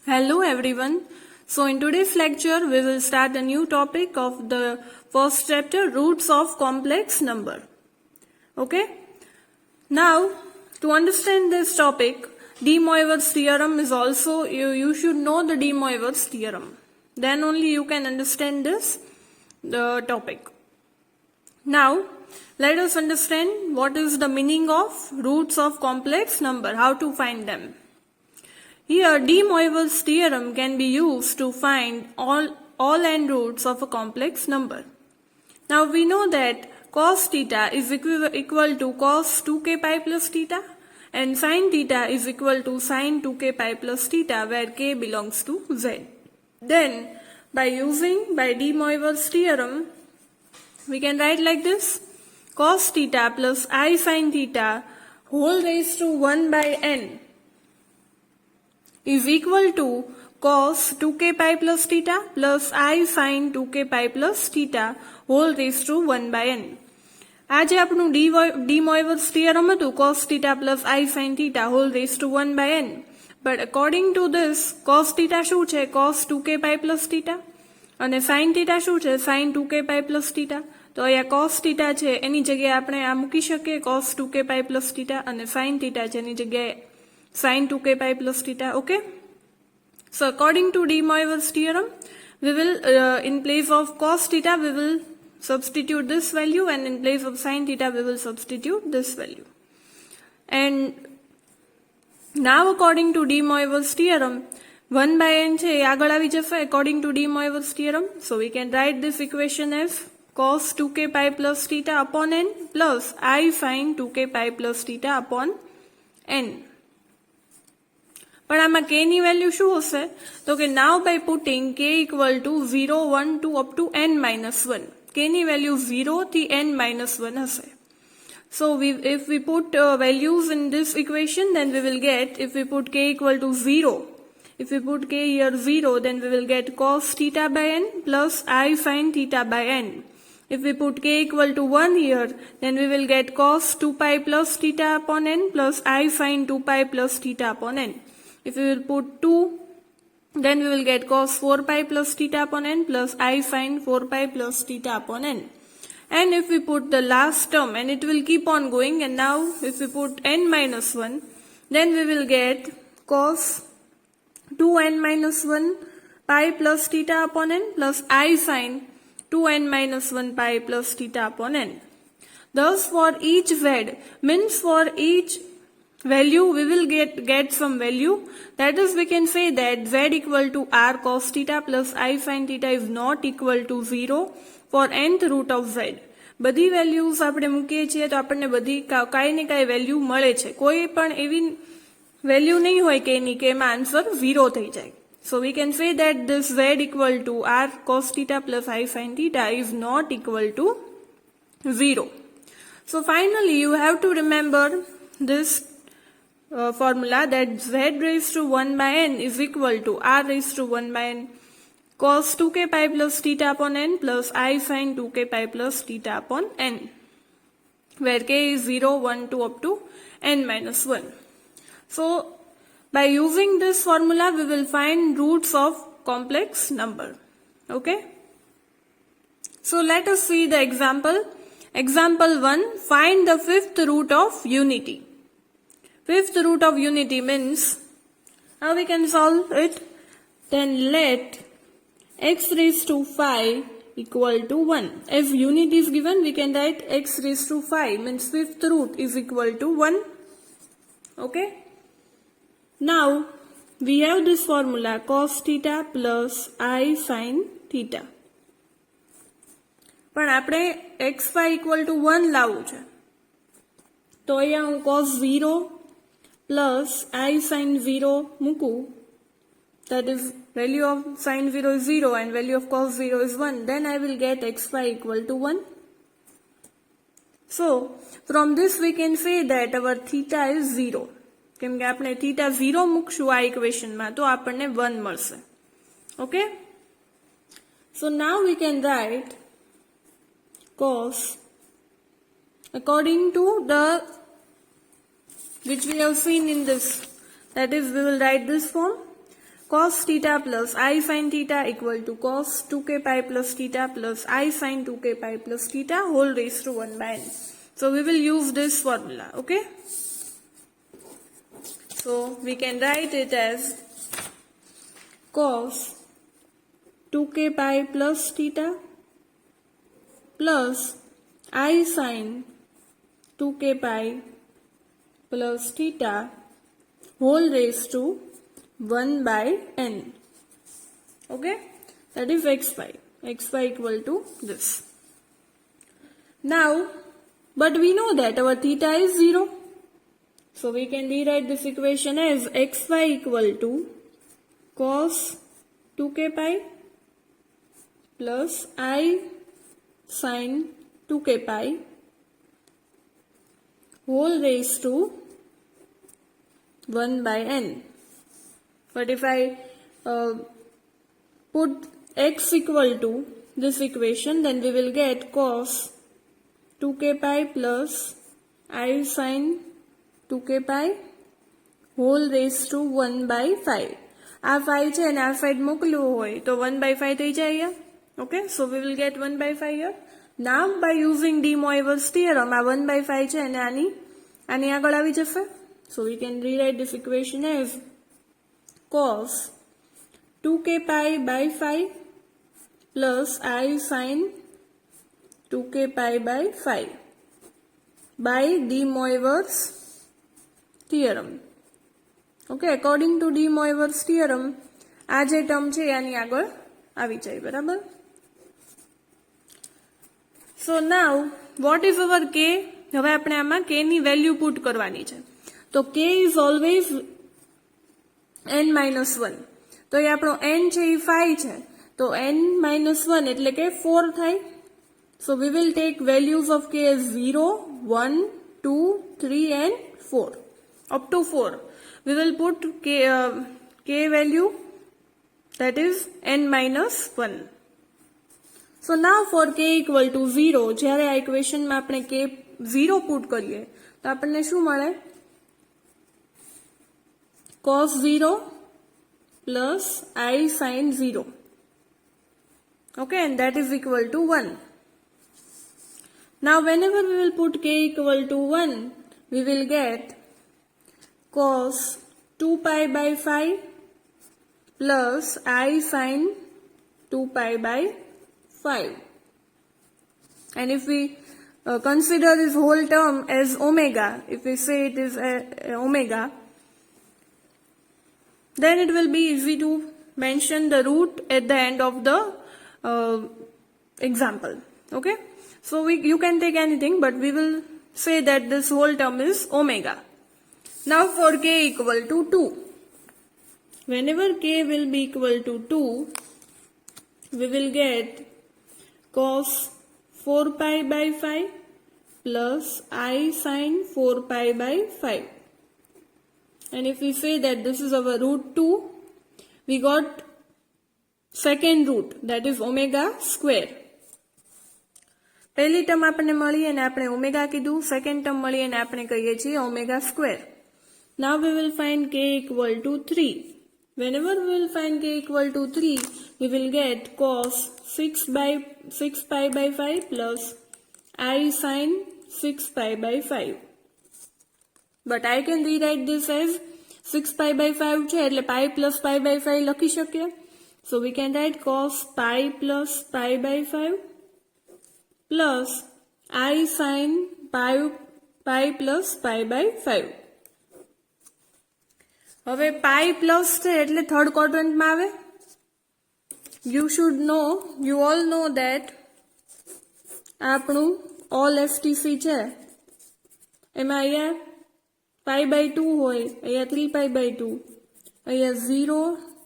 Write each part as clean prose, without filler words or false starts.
Hello everyone. So in today's lecture we will start a new topic of the first chapter, roots of complex number. Okay. Now to understand this topic, De Moivre's theorem is also, you should know the De Moivre's theorem. Then only you can understand this the topic. Now let us understand what is the meaning of roots of complex number, how to find them. Here, De Moivre's theorem can be used to find all n roots of a complex number. Now we know that cos theta is equal to cos 2k pi plus theta and sin theta is equal to sin 2k pi plus theta where k belongs to z. Then by De Moivre's theorem, we can write like this: cos theta plus I sin theta whole raised to 1 by n is equal to cos 2k pi plus theta plus I sin 2k pi plus theta whole raised to 1 by n. આ જે આપણું De Moivre's theorem હતું, cos theta plus I sin theta whole raised to 1 by n. But according to this, cos theta શું છે? Cos 2k pi plus theta. અને sin theta શું છે? Sin 2k pi plus theta. તો અહીંયા cos theta છે એની જગ્યાએ આપણે આ મૂકી શકીએ cos 2k pi plus theta અને sin theta છે એની જગ્યાએ sin 2k pi plus theta. Okay. So according to De Moivre's theorem, we will in place of cos theta we will substitute this value and in place of sin theta we will substitute this value. And now according to De Moivre's theorem, 1 by n છે એ આગળ આવી જશે according to De Moivre's theorem. So we can write this equation as cos 2k pi plus theta upon n plus I sin 2k pi plus theta upon n. પણ આમાં k ની value શું હશે? તો કે now by putting k equal to 0, 1, 2 up to n minus 1. k ની value 0 થી n minus 1 હશે. So if we put values in this equation, then we will get, if we put k equal to 0, if we put k here 0, then we will get cos theta by n plus I sin theta by n. If we put k equal to 1 here, then we will get cos 2 pi plus theta upon n plus I sin 2 pi plus theta upon n. If we will put 2, then we will get cos 4 pi plus theta upon n plus I sin 4 pi plus theta upon n. And if we put the last term, and it will keep on going, and now if we put n minus 1, then we will get cos 2n minus 1 pi plus theta upon n plus I sin 2n minus 1 pi plus theta upon n. Thus for each z, means for each value we will get some value. That is, we can say that z equal to r cos theta plus I sin theta is not equal to 0 for nth root of z. બધી values આપણે મૂકીએ છીએ તો આપણને બધી કાંઈ ને કાંઈ વેલ્યુ મળે છે. કોઈ પણ એવી વેલ્યુ નહીં હોય કે એની કે એમાં આન્સર 0 થઈ જાય. So we can say that this z equal to r cos theta plus I sin theta is not equal to 0. So finally you have to remember this formula that z raised to 1 by n is equal to r raised to 1 by n cos 2k pi plus theta upon n plus I sin 2k pi plus theta upon n, where k is 0, 1, 2 up to n minus 1. So by using this formula we will find roots of complex number. Okay. So let us see the example. Example 1, find the fifth root of unity. Fifth root of unity means, how we can solve it? Then let x raised to 5 equal to 1. If unity is given, we can write x raised to 5 means fifth root is equal to 1. Okay. Now we have this formula cos theta plus I sin theta. પણ આપણે x5 equal to 1 લાવવું છે. તો અહીંયા હું cos 0 plus I sin 0 મૂકું. That is, value of sin 0 is 0 and value of cos 0 is 1. Then I will get x5 equal to 1. So from this we can say that our theta is 0. કેમ કે આપણે theta 0 મૂકશું આ ઇક્વેશનમાં તો આપણને 1 મળશે. Okay. So now we can write cos, according to the which we have seen in this, that is, we will write this form cos theta plus I sin theta equal to cos 2k pi plus theta plus I sin 2k pi plus theta whole raised to 1 by n. So we will use this formula, okay? So we can write it as cos 2k pi plus theta plus I sin 2k pi plus theta whole raised to 1 by n. Okay, that is xy. Xy equal to this. Now, but we know that our theta is 0. So we can rewrite this equation as xy equal to cos 2k pi plus I sin 2k pi whole raised to 1 by n. But if I put x equal to this equation, then we will get cos 2k pi plus I sin 2k pi whole raised to 1 by 5. આ 5 છે અને આ side મોકલવું હોય તો 1 by 5 થઈ જાય અહીંયા. Okay, so we will get 1 by 5 here. Now by using de Moivre's theorem, આ 1 by 5 છે અને આની આગળ આવી જશે. So we can rewrite this equation as cos 2k pi by 5 plus I sin 2k pi by 5 by de Moivre's theorem. Okay, according to de Moivre's theorem, આ જે term છે આની આગળ આવી જાય, બરાબર? So now, what is our k? હવે આપણે આમાં k ની વેલ્યુ પુટ કરવાની છે. તો k is always n minus 1. તો એ આપણો n છે એ 5 છે. તો n minus 1 એટલે કે 4 થાય. So we will take values of k as 0, 1, 2, 3 and 4. Up to 4. We will put k value, that is n minus 1. So now for k equal to 0, જ્યારે આ ઇક્વેશનમાં આપણે k 0 પુટ કરીએ તો આપણને શું મળે? cos 0 plus I sin 0. Okay, and that is equal to 1. Now whenever we will put k equal to 1, we will get cos 2 pi by 5 plus I sin 2 pi by 5. And if we consider this whole term as omega, if we say it is omega, then it will be easy to mention the root at the end of the example. Okay, so you can take anything, but we will say that this whole term is omega. Now for k equal to 2, whenever k will be equal to 2, we will get cos 4 pi by 5 plus I sin 4 pi by 5. And if we say that this is our root 2, we got second root, that is omega square. પહેલી term આપણને મળી અને આપણે omega કીધું, second term મળી અને આપણે કહીએ છીએ omega square. Now we will find k equal to 3. Whenever we will find k equal to 3, we will get cos 6 pi by 5 plus I sin 6 pi by 5. But I can rewrite this as 6 pi by 5 છે એટલે pi plus pi by 5 લખી શકીએ. So we can write cos pi plus pi by 5 plus I sin pi plus pi by 5. હવે pi plus છે એટલે third ક્વાડ્રન્ટમાં આવે. You all know that આપણું all FTC છે એમાં અહીંયા pi by 2 હોય, અહીંયા 3 pi by 2, અહીંયા 0,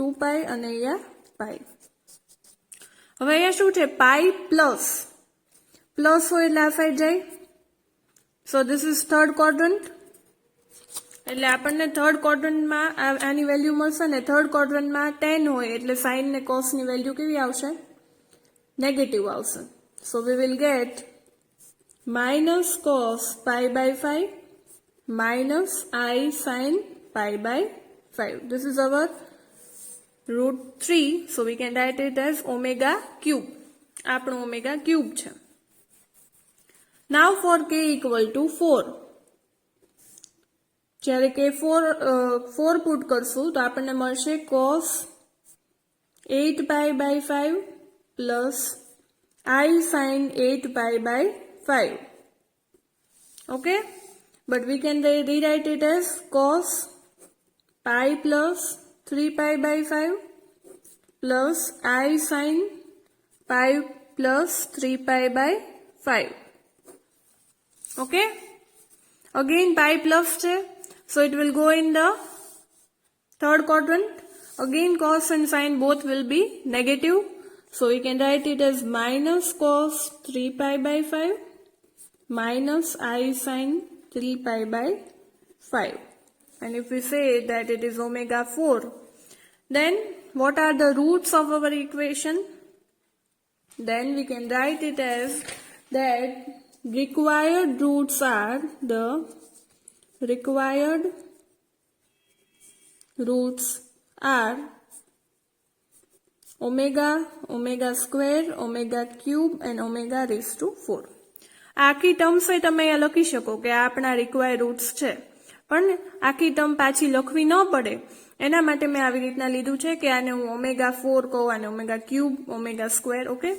2 pi અને અહીંયા pi. હવે અહીંયા શું છે? pi plus હોય એટલે આ સાઈડ જાય. So this is third quadrant. એટલે આપણને થર્ડ ક્વાડ્રન્ટમાં આની વેલ્યુ મળશે ને થર્ડ ક્વાડ્રન્ટમાં 10 હોય એટલે સાઇન ને કોસ ની વેલ્યુ કેવી આવશે? નેગેટિવ આવશે. So we will get minus cos pi by 5 minus I sin pi by 5. This is our root 3. So we can write it as omega cube. આપણું omega cube છે. Now for k equal to 4. જ્યારે કે 4 put કરશું તો આપણને મળશે cos 8 pi by 5 plus I sin 8 pi by 5. Okay, but we can rewrite it as cos pi plus 3 pi by 5 plus I sin pi plus 3 pi by 5. Okay, again pi plus છે, so it will go in the third quadrant. Again cos and sin both will be negative, so we can write it as minus cos 3 pi by 5 minus I sin 3 pi by 5. And if we say that it is omega 4, then what are the roots of our equation? Then we can write it as that required roots are the omega, omega square, omega cube and omega raised to 4. આખી terms તમે અહીંયા લખી શકો કે આ આપણા required roots છે, પણ આખી ટર્મ પાછી લખવી ન પડે એના માટે મેં આવી રીતના લીધું છે કે આને હું ઓમેગા 4 કહું, આને omega cube, omega square. Okay,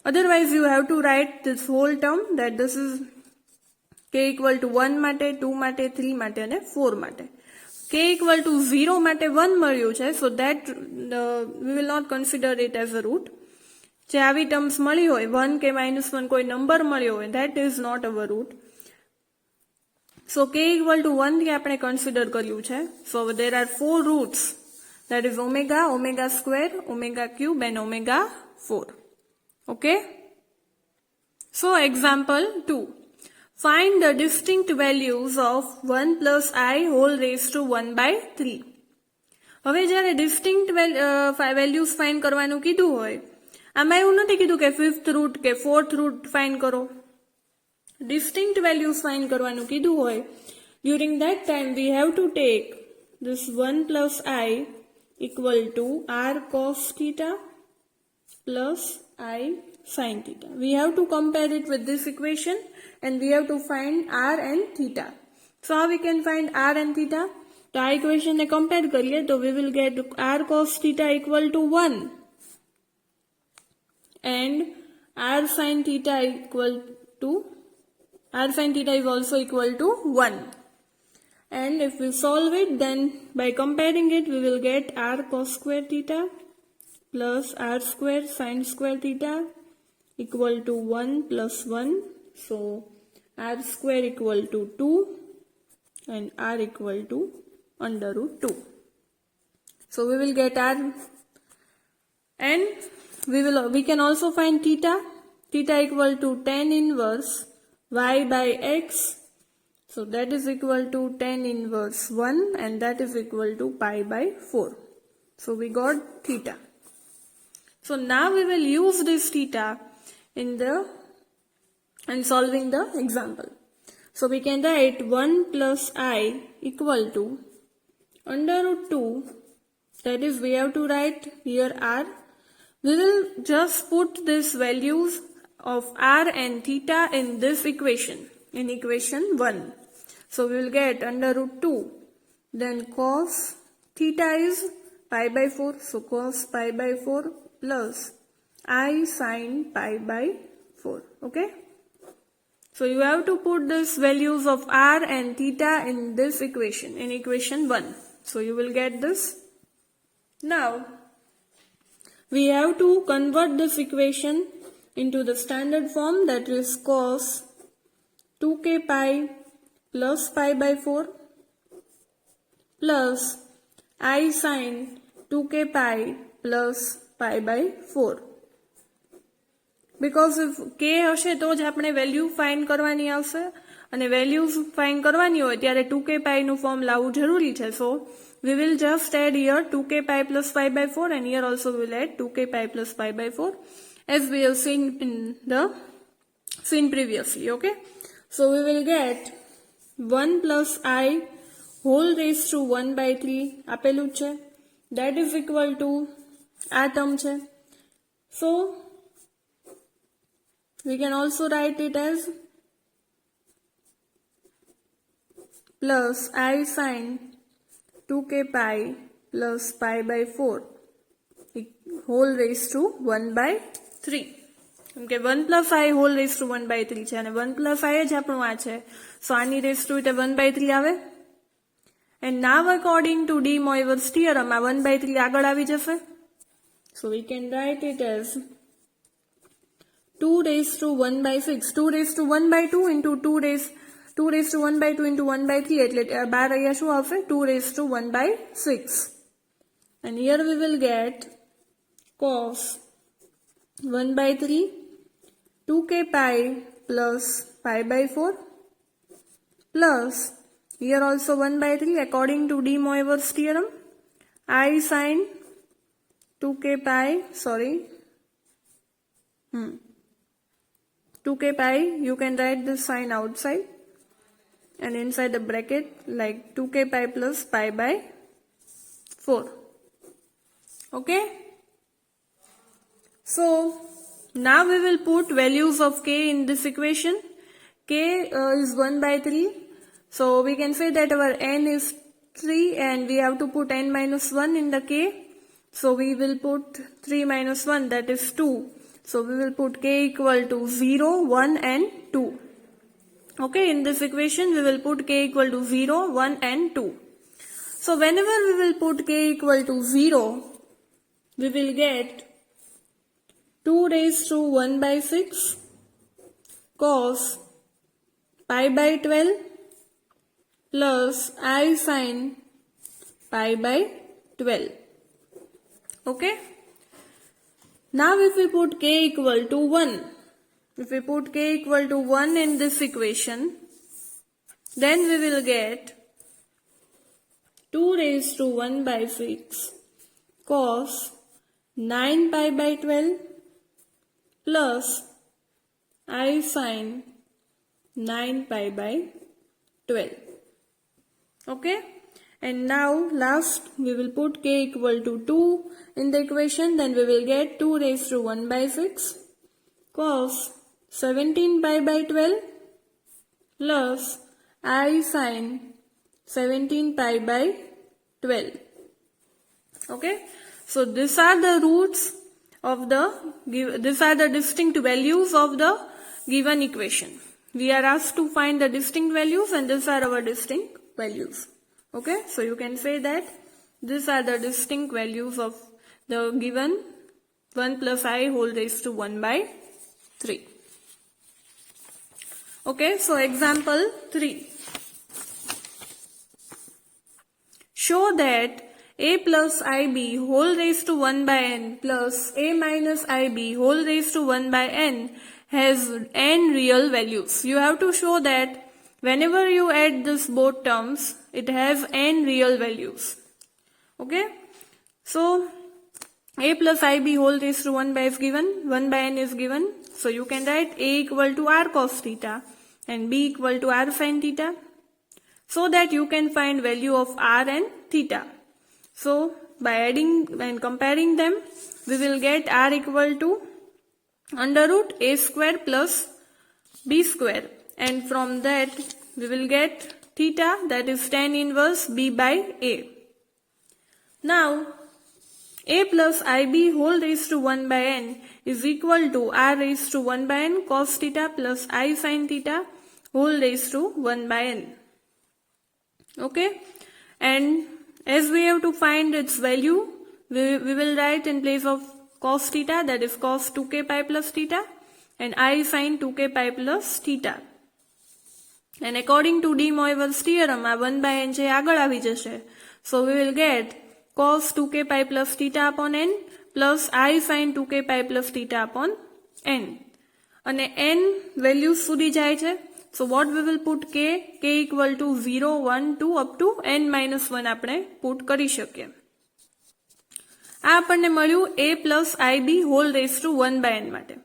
otherwise you have to write this whole term that this is k equal to 1 માટે, 2 માટે, 3 માટે અને 4 માટે. k ઇક્વલ ટુ 0 માટે 1 મળ્યું છે, so that we will not consider it as a root. જે આવી ટર્મ્સ મળી હોય 1 કે -1 કોઈ નંબર મળ્યો હોય, that is not our root. So k equal to 1 થી આપણે કન્સિડર કર્યું છે. So there are 4 roots, that is omega, omega square, omega cube and omega 4. Okay, so example 2, find the distinct values of 1 plus I whole raised to 1 by 3. હવે જ્યારે ડિસ્ટિંક્ટ values find કરવાનું કીધું હોય, આમાં એવું નથી કીધું કે 5th રૂટ કે 4th રૂટ ફાઇન્ડ કરો. ડિસ્ટિંક્ટ વેલ્યુઝ ફાઇન્ડ કરવાનું કીધું હોય, during that time we have to take this 1 plus I equal to R cos theta plus I sin theta. We have to compare it with this equation and we have to find R and theta. So how we can find R and theta? તો આ equation ને compare કરીએ તો we will get R cos theta equal to 1 and R sin theta is also equal to 1. And if we solve it, then by comparing it we will get R cos square theta plus R square sin square theta equal to 1 plus 1. So R square equal to 2 and R equal to under root 2. So we will get R, and we can also find theta equal to tan inverse y by x. So that is equal to tan inverse 1 and that is equal to pi by 4. So we got theta. So now we will use this theta in solving the example. So we can write 1 plus I equal to under root 2, that is we have to write here R. We will just put these values of R and theta in this equation, in equation 1. So we will get under root 2, then cos theta is pi by 4, so cos pi by 4 plus I sin pi by 4. Okay, so you have to put these values of R and theta in this equation, in equation 1. So you will get this. Now we have to convert this equation into the standard form, that is cos 2k pi plus pi by 4 plus I sin 2k pi plus pi by 4. Because if k હશે તો જ આપણે value find કરવાની આવશે, અને values find કરવાની હોય ત્યારે 2k pi નું ફોર્મ લાવવું જરૂરી છે. So we will just add here 2k pi plus pi by 4 and here also we will add 2k pi plus pi by 4 as we have seen previously. Okay, so we will get 1 plus I whole raised to 1 by 3 આપેલું છે, that is equal to આ term છે. So we can also write it as plus I sin 2k pi plus pi by 4 whole raised to 1 by 3. કેમ કે 1 plus I whole raised to 1 by 3 છે અને 1 plus I જ આપણું આ છે. So આની raised to 1 by 3 આવે. And now according to De Moivre's theorem આ 1 by 3 આગળ આવી જશે. So we can write it as 2 raised to 1 by 6. 2 raised to 1 by 2 into 2 raised to 1 by 2 into 1 by 3 એટલે 12 અહીંયા શું આવશે 2 raised to 1 by 6. And here we will get cos 1 by 3 2k pi plus pi by 4 plus here also 1 by 3 according to De Moivre's theorem I sin 2k pi 2k pi you can write this sign outside and inside the bracket like 2k pi plus pi by 4. Okay, so now we will put values of k in this equation. K is 1 by 3, so we can say that our n is 3 and we have to put n minus 1 in the k. So we will put 3 minus 1, that is 2. So we will put k equal to 0, 1 and 2. Okay, in this equation we will put k equal to 0, 1 and 2. So whenever we will put k equal to 0, we will get 2 raised to 1 by 6 cos pi by 12 plus I sin pi by 12. Okay. Now if we put k equal to 1, if we put k equal to 1 in this equation, then we will get 2 raised to 1 by 6 cos 9 pi by 12 plus I sin 9 pi by 12. Okay. And now last we will put k equal to 2 in the equation, then we will get 2 raised to 1 by 6 cos 17 pi by 12 plus I sin 17 pi by 12. Okay, so these are the roots of these are the distinct values of the given equation. We are asked to find the distinct values and these are our distinct values. Okay, so you can say that these are the distinct values of the given 1 plus I whole raised to 1 by 3. Okay, so example 3. Show that a plus ib whole raised to 1 by n plus a minus ib whole raised to 1 by n has n real values. You have to show that whenever you add this both terms, it has n real values. Okay, so a plus ib whole raised to 1 by is given, 1 by n is given. So you can write a equal to r cos theta and b equal to r sin theta, so that you can find value of r and theta. So by adding and comparing them, we will get r equal to under root a square plus b square, and from that we will get theta, that is tan inverse b by a. Now a plus ib whole raised to 1 by n is equal to r raised to 1 by n cos theta plus I sin theta whole raised to 1 by n. Okay, and as we have to find its value, we will write in place of cos theta, that is cos 2k pi plus theta, and I sin 2k pi plus theta. And according to De Moivre's theorem, આ 1 by n છે આગળ આવી જશે. So we will get cos 2k pi plus theta upon n plus I sin 2k pi plus theta upon n. અને n values સુધી જાય છે. So what we will put k equal to 0, 1, 2 up to n minus 1 આપણે put કરી શકીએ. આ આપણને મળ્યું a plus ib whole raised to 1 by n માટે.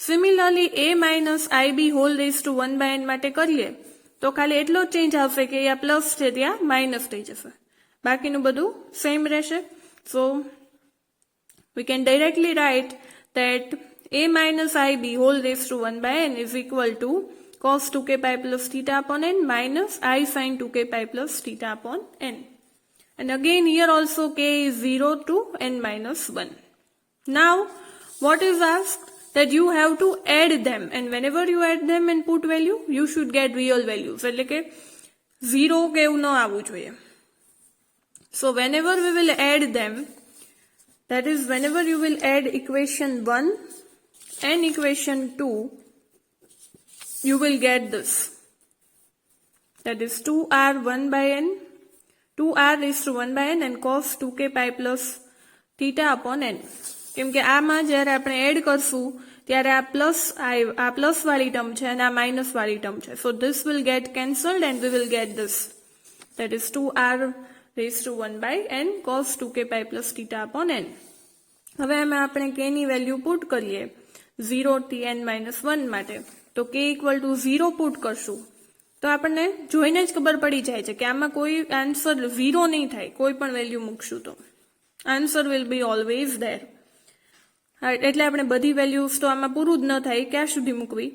Similarly a minus ib whole raised to 1 by n માટે કરીએ તો ખાલી એટલો ચેન્જ આવશે કે આ પ્લસ છે ત્યાં માઇનસ થઈ જશે, બાકીનું બધું સેમ રહેશે. So we can directly write that a minus ib whole raised to 1 by n is equal to cos 2k pi plus theta upon n minus I sin 2k pi plus theta upon n. And again here also k is 0 to n minus 1. Now what is asked? That you have to add them, and whenever you add them and put value, you should get real values. એટલે કે 0 કે એવું ન આવવું જોઈએ. So whenever we will add them, that is whenever you will add equation 1 and equation 2, you will get this. That is 2r 1 by n, 2r raised to 1 by n and cos 2k pi plus theta upon n. કેમ કે આમાં જ્યારે આપણે add કરશું ત્યારે આ plus વાળી term છે અને આ માઇનસ વાળી ટર્મ છે. So this will get cancelled and we will get this. That is 2r raised to 1 by n cos 2k pi plus theta upon n. હવે આમાં આપણે k ની વેલ્યુ પુટ કરીએ 0 થી n minus 1 માટે. તો k equal to 0 પુટ કરશું તો આપણને જોઈને જ ખબર પડી જાય છે કે આમાં કોઈ આન્સર 0 નહીં થાય. કોઈ પણ વેલ્યુ મૂકશું તો answer will be always there. એટલે આપણે બધી વેલ્યુઝ તો આમાં પૂરું જ ન થાય, ક્યાં સુધી મૂકવી?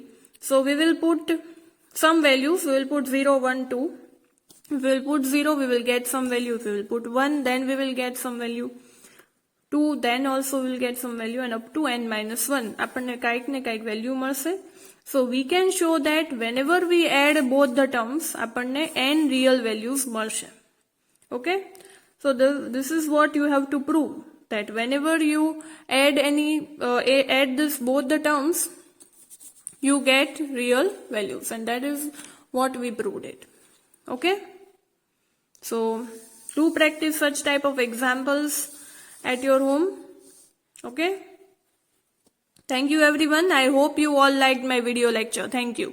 So we will put some values. We will put 0 1 2. We will put 0, we will get some value. We will put 1, then we will get some value. 2, then also we will get some value, and up to n minus 1. આપણને કાંઈક ને કાંઈક value મળશે. So we can show that whenever we add both the terms, આપણને n real values મળશે. Okay? So this is what you have to prove. That whenever you add add this both the terms, you get real values, and that is what we proved it. Okay, so do practice such type of examples at your home. Okay, thank you everyone. I hope you all liked my video lecture. Thank you.